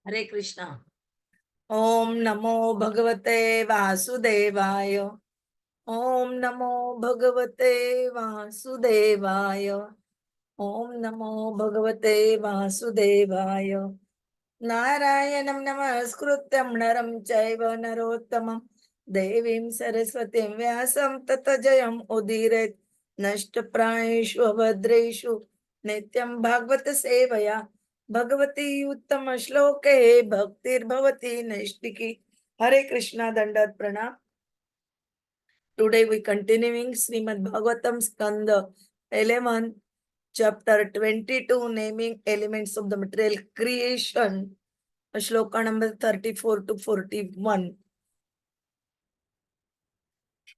Hare Krishna. Om Namo Bhagavate Vasudevaya. Om Namo Bhagavate Vasudevaya. Om Namo Bhagavate Vasudevaya. Narayanam Namaskrutyam Naram Chaiva Narottamam Devim Saraswatim Vyasam Tatajayam Udiret Nashtaprayeshu Abhadreshu Nityam Bhagavata Sevaya Bhagavati Uttama Shloke Bhaktir Bhavati Nashtiki. Hare Krishna. Dandat Pranam. Today we continuing Srimad Bhagwatam Skanda 11, chapter 22, naming elements of the material creation. Shloka number 34 to 41.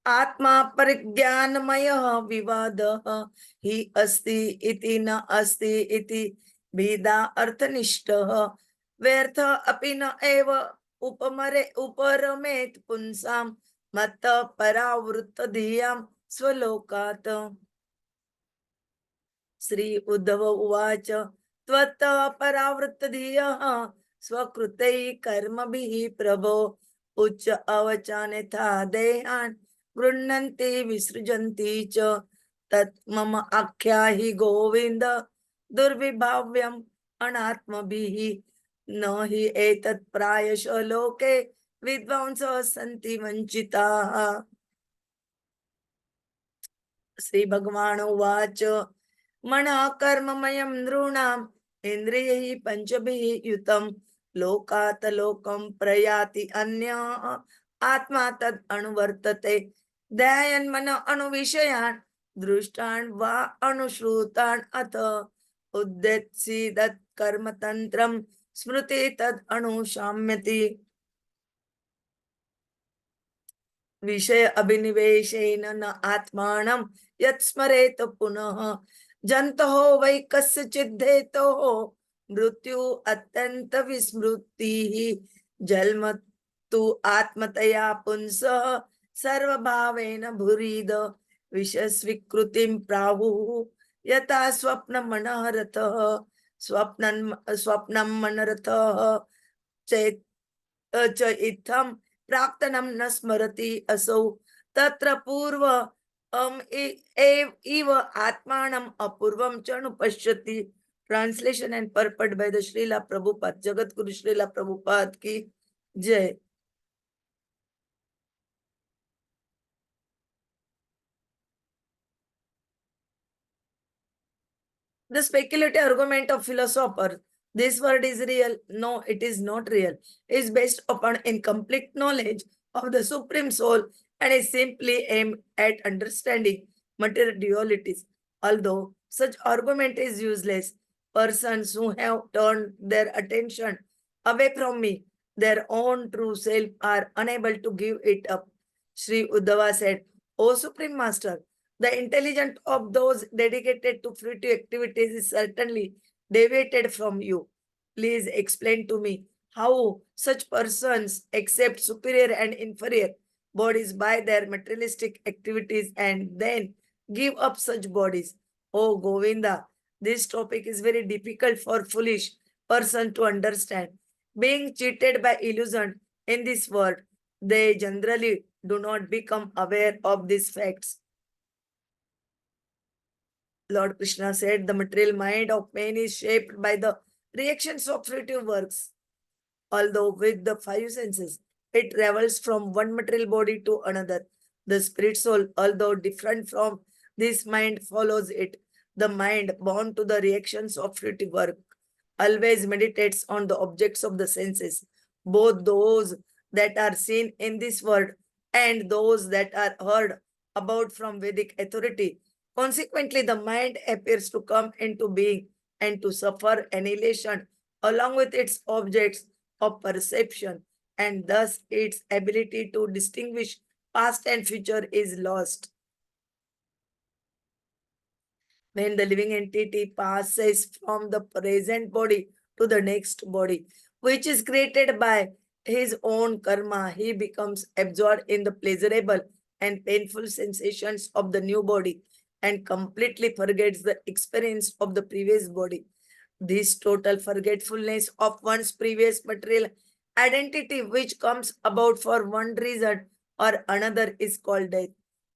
आत्मा परिज्ञानमयः विवादः हि अस्ति इति न अस्ति इति भेदा अर्थनिष्ठः व्यर्थ अपि न एव उपरमेत् पुंसां मत्त परावृत्त धियां स्वलोकात्. श्री उद्धव उवाच त्वत्त परावृत्त धियः स्वकृतैः कर्मभिः प्रभो उच्च अवचान्यथा देहान् गृह्णन्ति विसृजन्ति च तत् मम आख्याहि गोविन्द दुर्विभाव्यम् अनात्मभिः न हि एतत् प्रायशः लोके विद्वांसः सन्ति वञ्चिताः. श्री भगवान उवाच मनः कर्ममयं नृणाम् इन्द्रियैः पञ्चभिः युतं लोकात् लोकं प्रयाति अन्यः आत्मा तद् अनुवर्तते ध्यायन् मनः अनुविषयान् दृष्टान् वा अनुश्रुतान् अथ उद्यत्सीदत् कर्मतन्त्रं स्मृति तद् अनुशाम्यति. विषय अभिनिवेशेन न आत्मानं यत् स्मरेत पुनः जन्तोः वै कस्यचित् हेतोः मृत्यु अत्यन्त विस्मृतिः जन्म तु आत्मतया पुंसः सर्वभावेन भुरीद विषयस्वीकृतिं प्राहुः यथा स्वप्नमनः रथः स्वप्नं मनरथः चेत् च इत्थं प्राक्तनं न स्मरति असौ तत्र पूर्व इव आत्मानं अपूर्वं च अनुपश्यति. Translation and purport by the Srila Prabhupada. Jagat Guru Srila Prabhupada ki jai. The speculative argument of philosophers, this word is real, no, it is not real, is based upon incomplete knowledge of the Supreme Soul and is simply aimed at understanding material dualities. Although such argument is useless, persons who have turned their attention away from me, their own true self, are unable to give it up. Sri Uddhava said, O Supreme Master, the intelligence of those dedicated to fruitive activities is certainly deviated from you. Please explain to me how such persons accept superior and inferior bodies by their materialistic activities and then give up such bodies. Oh Govinda, this topic is very difficult for foolish person to understand. Being cheated by illusion in this world, they generally do not become aware of these facts. Lord Krishna said, the material mind of man is shaped by the reactions of fruitive works. Although with the five senses, it travels from one material body to another. The spirit soul, although different from this mind, follows it. The mind, born to the reactions of fruitive work, always meditates on the objects of the senses, both those that are seen in this world and those that are heard about from Vedic authority. Consequently, the mind appears to come into being and to suffer annihilation along with its objects of perception, and thus its ability to distinguish past and future is lost. When the living entity passes from the present body to the next body, which is created by his own karma, he becomes absorbed in the pleasurable and painful sensations of the new body and completely forgets the experience of the previous body. This total forgetfulness of one's previous material identity, which comes about for one reason or another, is called death.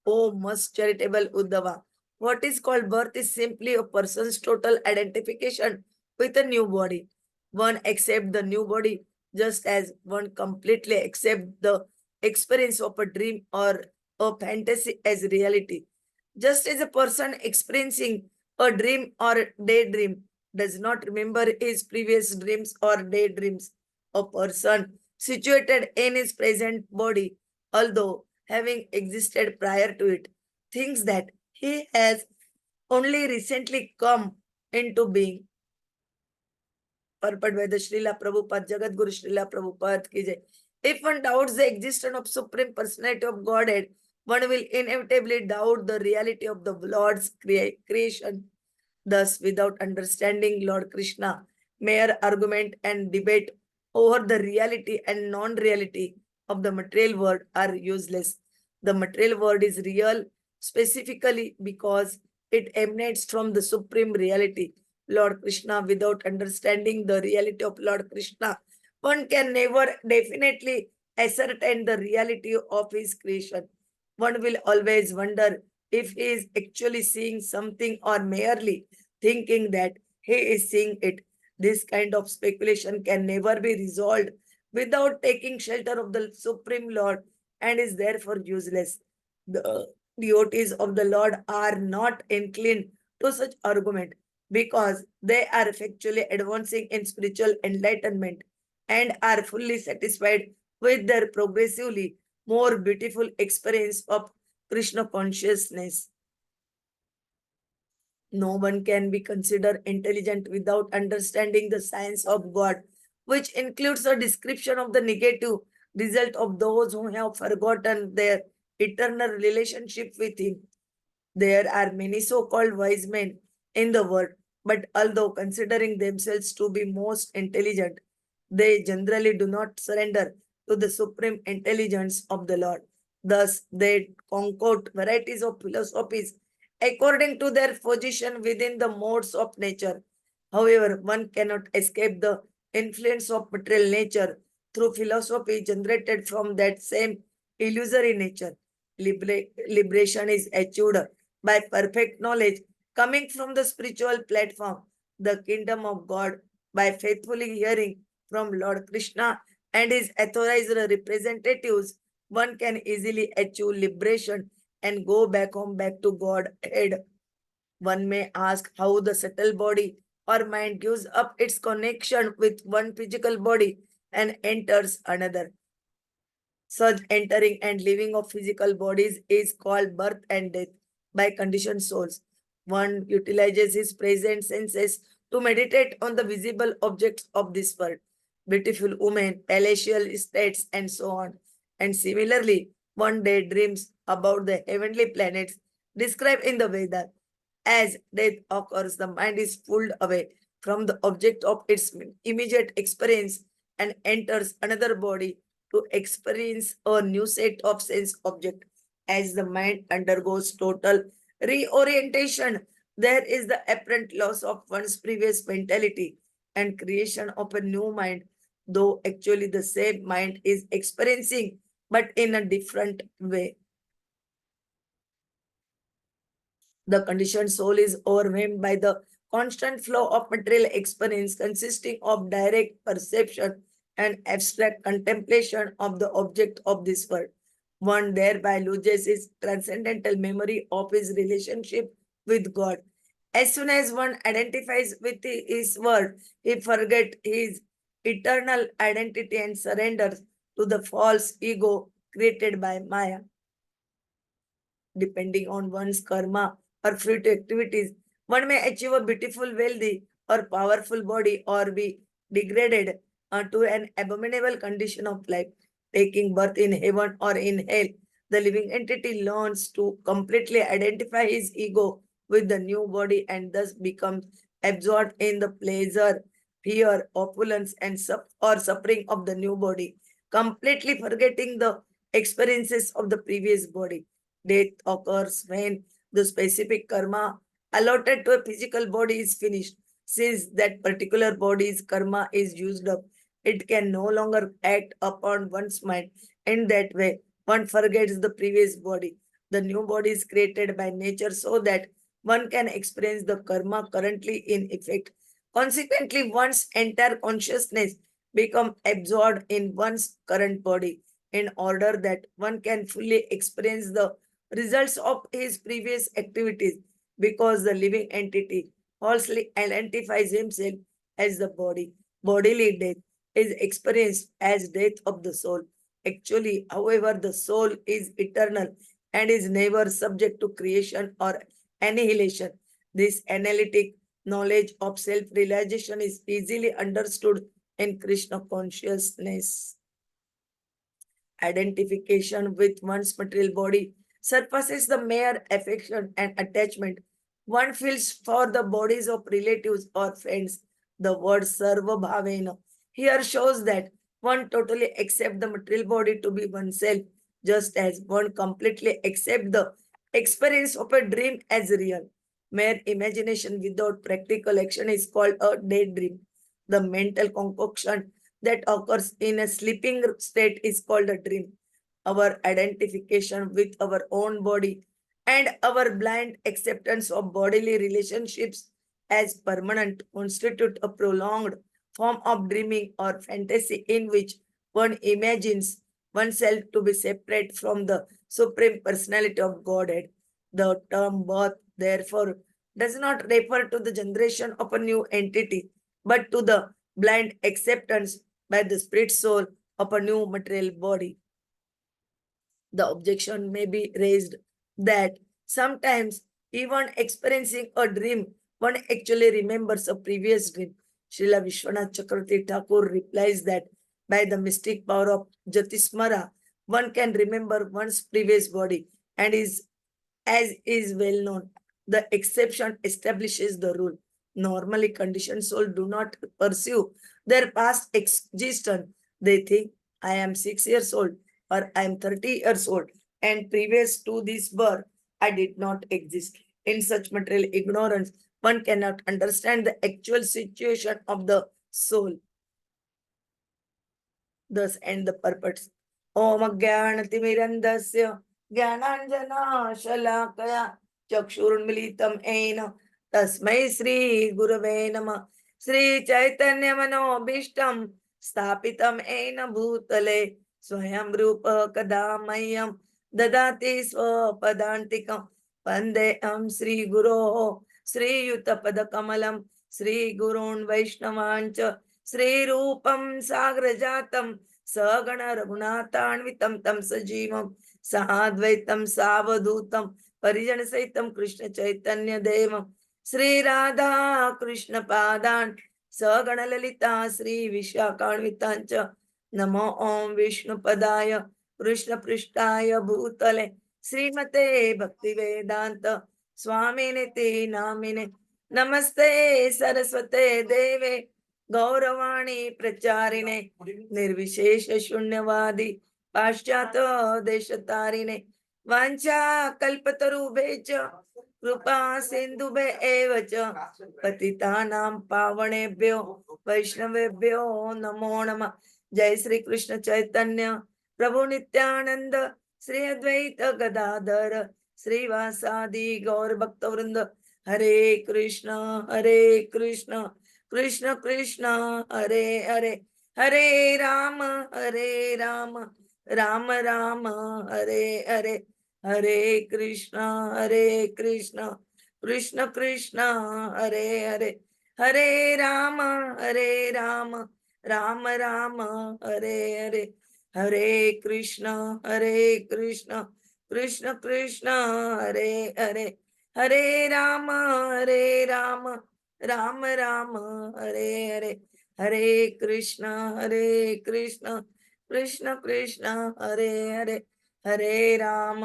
O most charitable Uddhava, what is called birth is simply a person's total identification with a new body. One accepts the new body just as one completely accepts the experience of a dream or a fantasy as reality. Just as a person experiencing a dream or daydream does not remember his previous dreams or daydreams, a person situated in his present body, although having existed prior to it, thinks that he has only recently come into being. Purport by the Srila Prabhupada, Jagat Guru Srila Prabhupada ki jai. If one doubts the existence of Supreme Personality of Godhead, one will inevitably doubt the reality of the Lord's creation. Thus, without understanding Lord Krishna, mere argument and debate over the reality and non-reality of the material world are useless. The material world is real specifically because it emanates from the supreme reality, Lord Krishna. Without understanding the reality of Lord Krishna, one can never definitely ascertain the reality of his creation. One will always wonder if he is actually seeing something or merely thinking that he is seeing it. This kind of speculation can never be resolved without taking shelter of the Supreme Lord and is therefore useless. The devotees of the Lord are not inclined to such argument because they are effectually advancing in spiritual enlightenment and are fully satisfied with their progressively more beautiful experience of Krishna consciousness. No one can be considered intelligent without understanding the science of God, which includes a description of the negative result of those who have forgotten their eternal relationship with Him. There are many so-called wise men in the world, but although considering themselves to be most intelligent, they generally do not surrender to the supreme intelligence of the Lord. Thus, they concoct varieties of philosophies according to their position within the modes of nature. However, one cannot escape the influence of material nature through philosophy generated from that same illusory nature. Liberation is achieved by perfect knowledge coming from the spiritual platform, the kingdom of God, by faithfully hearing from Lord Krishna and his authorized representatives, one can easily achieve liberation and go back home, back to Godhead. One may ask how the subtle body or mind gives up its connection with one physical body and enters another. Such entering and leaving of physical bodies is called birth and death by conditioned souls. One utilizes his present senses to meditate on the visible objects of this world, beautiful women, palatial estates, and so on. And similarly, one daydreams about the heavenly planets described in the Vedas. As death occurs, the mind is pulled away from the object of its immediate experience and enters another body to experience a new set of sense object. As the mind undergoes total reorientation, there is the apparent loss of one's previous mentality and creation of a new mind, though actually the same mind is experiencing, but in a different way. The conditioned soul is overwhelmed by the constant flow of material experience consisting of direct perception and abstract contemplation of the object of this world. One thereby loses his transcendental memory of his relationship with God. As soon as one identifies with his world, he forgets his eternal identity and surrenders to the false ego created by Maya. Depending on one's karma or fruit activities, one may achieve a beautiful, wealthy, or powerful body or be degraded to an abominable condition of life. Taking birth in heaven or in hell, the living entity learns to completely identify his ego with the new body and thus becomes absorbed in the pleasure, fear, opulence, and or suffering of the new body, completely forgetting the experiences of the previous body. Death occurs when the specific karma allotted to a physical body is finished. Since that particular body's karma is used up, it can no longer act upon one's mind. In that way, one forgets the previous body. The new body is created by nature so that one can experience the karma currently in effect. Consequently, one's entire consciousness become absorbed in one's current body in order that one can fully experience the results of his previous activities, because the living entity falsely identifies himself as the body. Bodily death is experienced as death of the soul. Actually, however, the soul is eternal and is never subject to creation or annihilation. This analytic knowledge of self-realization is easily understood in Krishna consciousness. Identification with one's material body surpasses the mere affection and attachment one feels for the bodies of relatives or friends. The word sarva bhavena here shows that one totally accepts the material body to be oneself, just as one completely accepts the experience of a dream as real. Mere imagination without practical action is called a daydream. The mental concoction that occurs in a sleeping state is called a dream. Our identification with our own body and our blind acceptance of bodily relationships as permanent constitute a prolonged form of dreaming or fantasy in which one imagines oneself to be separate from the Supreme Personality of Godhead. The term birth, therefore, does not refer to the generation of a new entity, but to the blind acceptance by the spirit soul of a new material body. The objection may be raised that sometimes, even experiencing a dream, one actually remembers a previous dream. Srila Vishwanath Chakravarti Thakur replies that by the mystic power of Jyotismara, one can remember one's previous body and is as is well known. The exception establishes the rule. Normally, conditioned souls do not pursue their past existence. They think, I am 6 years old or I am 30 years old, and previous to this birth, I did not exist. In such material ignorance, one cannot understand the actual situation of the soul. Thus end the purpose. Om Jnanatimirandasya Jnananjana Shalakaya Chakshurunmilitam Ena Tasmai Sri Gurave Nama Sri Chaitanya Manobishtam Stapitam Ena Bhutale Swayam Rupa Kadamayam Dadati Swapadantikam Vandeham Sri Guru Sri Yutapada Kamalam Sri Gurun Vaishnavancha Sri Rupam Sagrajatam Sagana Raghunathanvitam Tam Sajimam Sahadvaitam Savadutam Parijana Saitam Krishna Chaitanya Devam Sri Radha Krishna Padan Sagana Lalita Sri Vishakhanvitancha Namo Om Vishnu Padaya Krishna Prishtaya Bhutale Srimate Bhakti Vedanta Swamine Namine Namaste Saraswate Deve गौरवाणी प्रचारिणे निर्विशेष शून्यवादी पाश्चात देशतारिणे वांछा कल्पतरुभे च कृपा सिंधुभे एव च पतितानां पावनेभ्यो वैष्णवेभ्यो नमो नमः. जय श्री कृष्ण चैतन्य प्रभु नित्यानंद श्री अद्वैत गदाधर श्रीवासादि गौर भक्तवृंद. हरे कृष्ण कृष्ण कृष्ण हरे हरे हरे राम राम राम हरे हरे हरे कृष्ण कृष्ण कृष्ण हरे हरे हरे राम राम राम हरे हरे हरे कृष्ण कृष्ण कृष्ण हरे हरे हरे राम राम राम हरे हरे हरे कृष्ण कृष्ण कृष्ण हरे हरे हरे राम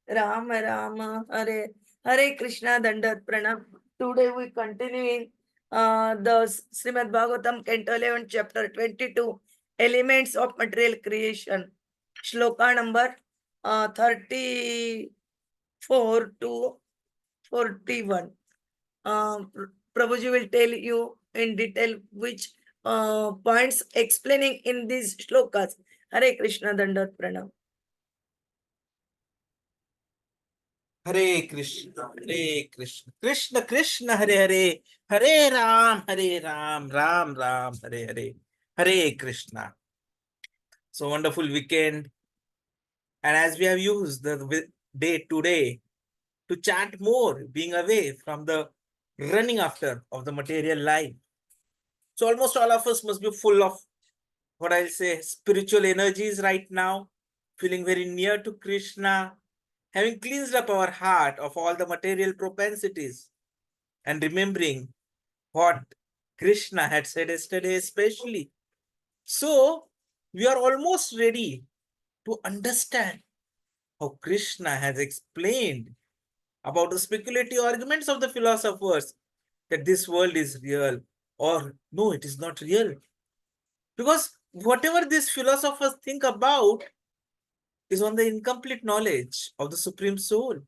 राम राम हरे हरे कृष्णा. दंडवत प्रणाम. Today we continuing the Srimad Bhagwatam Canto 11 chapter 22 elements of material creation. Shloka number 34 to 41. Prabhuji will tell you in detail which points explaining in these shlokas. Hare Krishna, Dandavat Pranam. Hare Krishna, Krishna Krishna, Hare Hare, Hare Ram, Ram Ram, Hare Hare, Hare Krishna. So wonderful weekend. And as we have used the day today to chant more, being away from the running after of the material life. So almost all of us must be full of what I'll say spiritual energies right now, feeling very near to Krishna, having cleansed up our heart of all the material propensities, and remembering what Krishna had said yesterday, especially. So we are almost ready to understand how Krishna has explained about the speculative arguments of the philosophers that this world is real or no, it is not real. Because whatever these philosophers think about is on the incomplete knowledge of the Supreme Soul.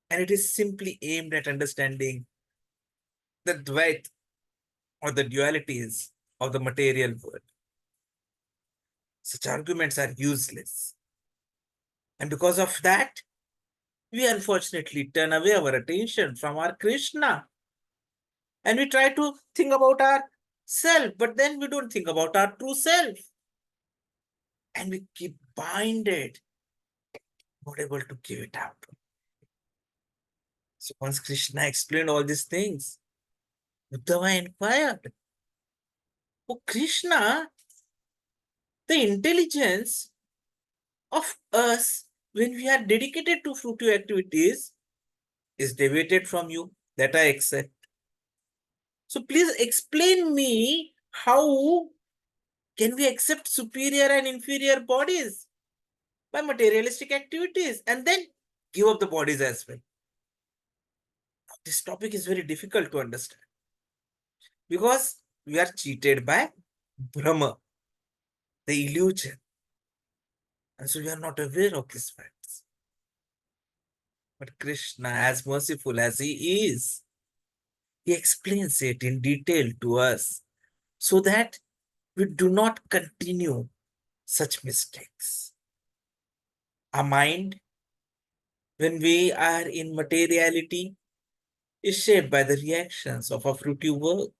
And it is simply aimed at understanding the Dvait or the dualities of the material world. Such arguments are useless. And because of that, we unfortunately turn away our attention from our Krishna. And we try to think about our self, but then we don't think about our true self. And we keep binded, not able to give it up. So once Krishna explained all these things, Uddhava inquired, oh Krishna, the intelligence of us when we are dedicated to fruitive activities is deviated from you. That I accept. So please explain me how can we accept superior and inferior bodies by materialistic activities and then give up the bodies as well. This topic is very difficult to understand because we are cheated by Brahma, the illusion. And so we are not aware of these facts. But Krishna, as merciful as he is, he explains it in detail to us so that we do not continue such mistakes. Our mind, when we are in materiality, is shaped by the reactions of our fruitive work.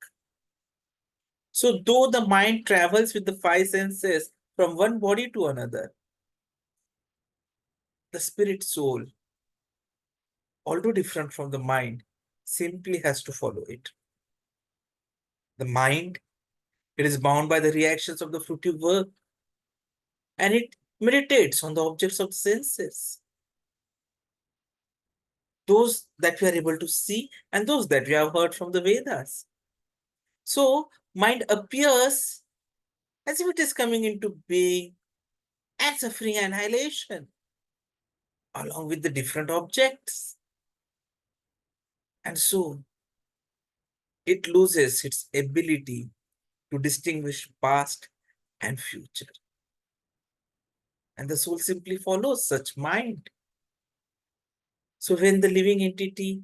So, though the mind travels with the five senses from one body to another, the spirit soul, although different from the mind, simply has to follow it. The mind, it is bound by the reactions of the fruitive work and it meditates on the objects of the senses. Those that we are able to see and those that we have heard from the Vedas. So, mind appears as if it is coming into being and suffering annihilation along with the different objects. And so, it loses its ability to distinguish past and future. And the soul simply follows such mind. So, when the living entity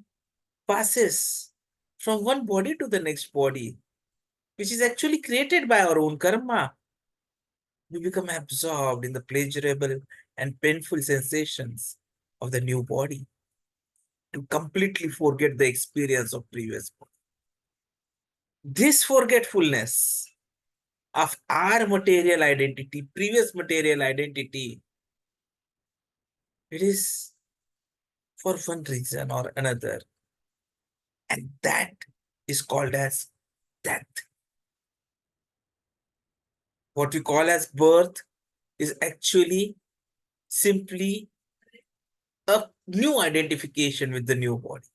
passes from one body to the next body, which is actually created by our own karma, we become absorbed in the pleasurable and painful sensations of the new body to completely forget the experience of previous body. This forgetfulness of our material identity, previous material identity, it is for one reason or another. And that is called as death. What we call as birth is actually simply a new identification with the new body.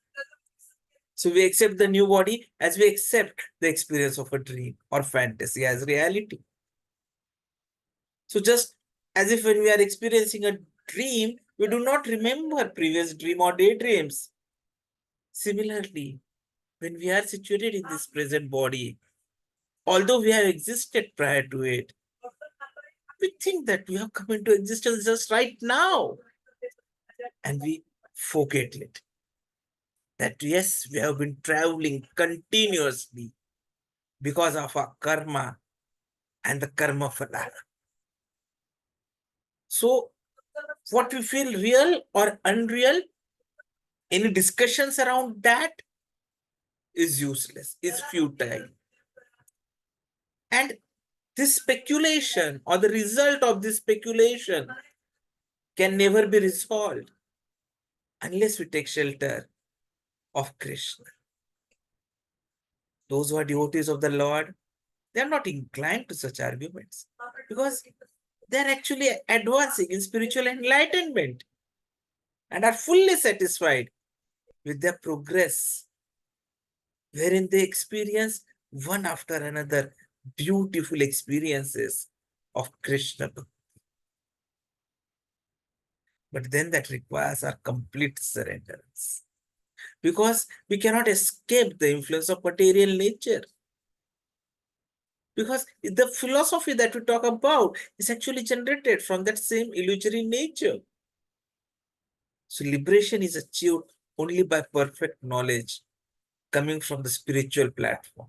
So we accept the new body as we accept the experience of a dream or fantasy as reality. So just as if when we are experiencing a dream, we do not remember previous dream or daydreams. Similarly, when we are situated in this present body, although we have existed prior to it, we think that we have come into existence just right now and we forget it. that yes, we have been traveling continuously because of our karma and the karma phala. So, what we feel real or unreal, any discussions around that is useless, is futile. And this speculation or the result of this speculation can never be resolved unless we take shelter of Krishna. Those who are devotees of the Lord, they are not inclined to such arguments because they are actually advancing in spiritual enlightenment and are fully satisfied with their progress, wherein they experience one after another beautiful experiences of Krishna. But then that requires our complete surrenderance because we cannot escape the influence of material nature. Because the philosophy that we talk about is actually generated from that same illusory nature. So liberation is achieved only by perfect knowledge coming from the spiritual platform,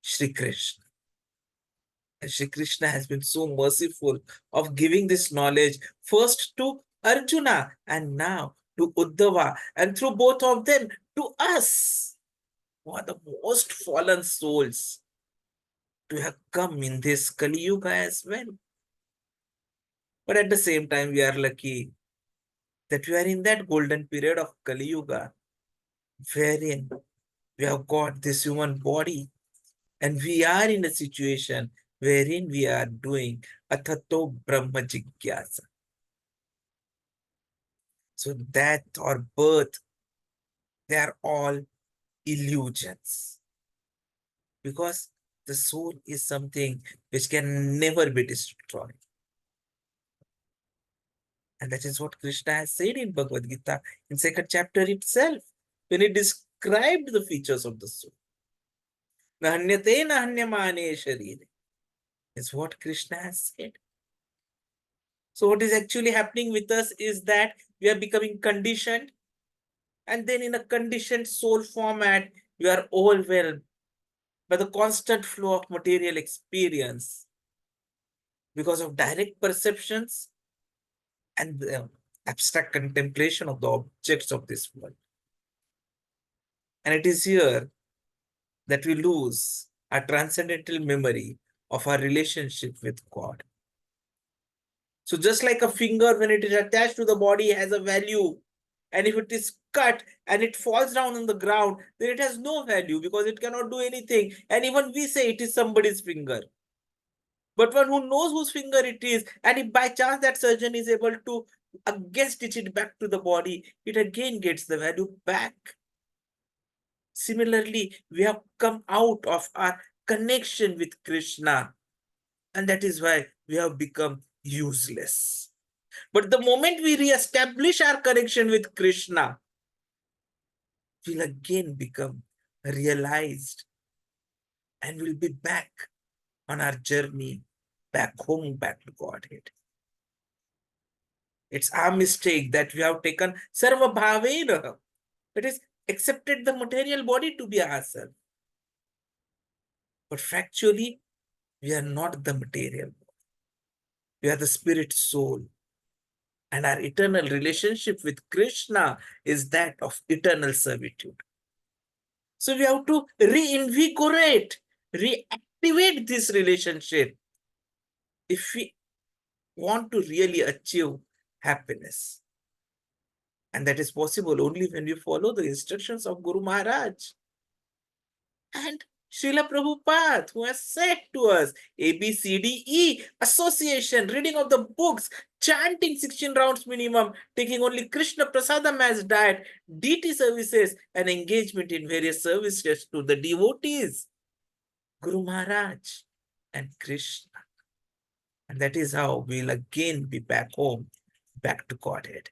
Shri Krishna. And Shri Krishna has been so merciful of giving this knowledge first to Arjuna and now to Uddhava, and through both of them to us, who are the most fallen souls, to have come in this Kali Yuga as well. But at the same time, we are lucky that we are in that golden period of Kali Yuga, wherein we have got this human body and we are in a situation wherein we are doing Athato Brahma Jigyasa. So death or birth, they are all illusions. Because the soul is something which can never be destroyed. And that is what Krishna has said in Bhagavad Gita in second chapter itself, when he described the features of the soul. Nahanyate nahanyamane sharire is what Krishna has said. So what is actually happening with us is that we are becoming conditioned, and then in a conditioned soul format, we are overwhelmed by the constant flow of material experience because of direct perceptions and the abstract contemplation of the objects of this world. And it is here that we lose our transcendental memory of our relationship with God. So just like a finger, when it is attached to the body, has a value. And if it is cut and it falls down on the ground, then it has no value because it cannot do anything. And even we say it is somebody's finger. But one who knows whose finger it is, and if by chance that surgeon is able to again stitch it back to the body, it again gets the value back. Similarly, we have come out of our connection with Krishna, and that is why we have become useless. But the moment we re-establish our connection with Krishna, we'll again become realized and we'll be back on our journey back home, back to Godhead. It's our mistake that we have taken sarva bhavena, that is, accepted the material body to be ourselves. But factually, we are not the material body. We are the spirit soul. And our eternal relationship with Krishna is that of eternal servitude. So we have to reinvigorate, reactivate this relationship if we want to really achieve happiness. And that is possible only when we follow the instructions of Guru Maharaj. And Srila Prabhupada, who has said to us, ABCDE, association, reading of the books, chanting 16 rounds minimum, taking only Krishna Prasadam as diet, deity services, and engagement in various services to the devotees, Guru Maharaj and Krishna. And that is how we'll again be back home, back to Godhead.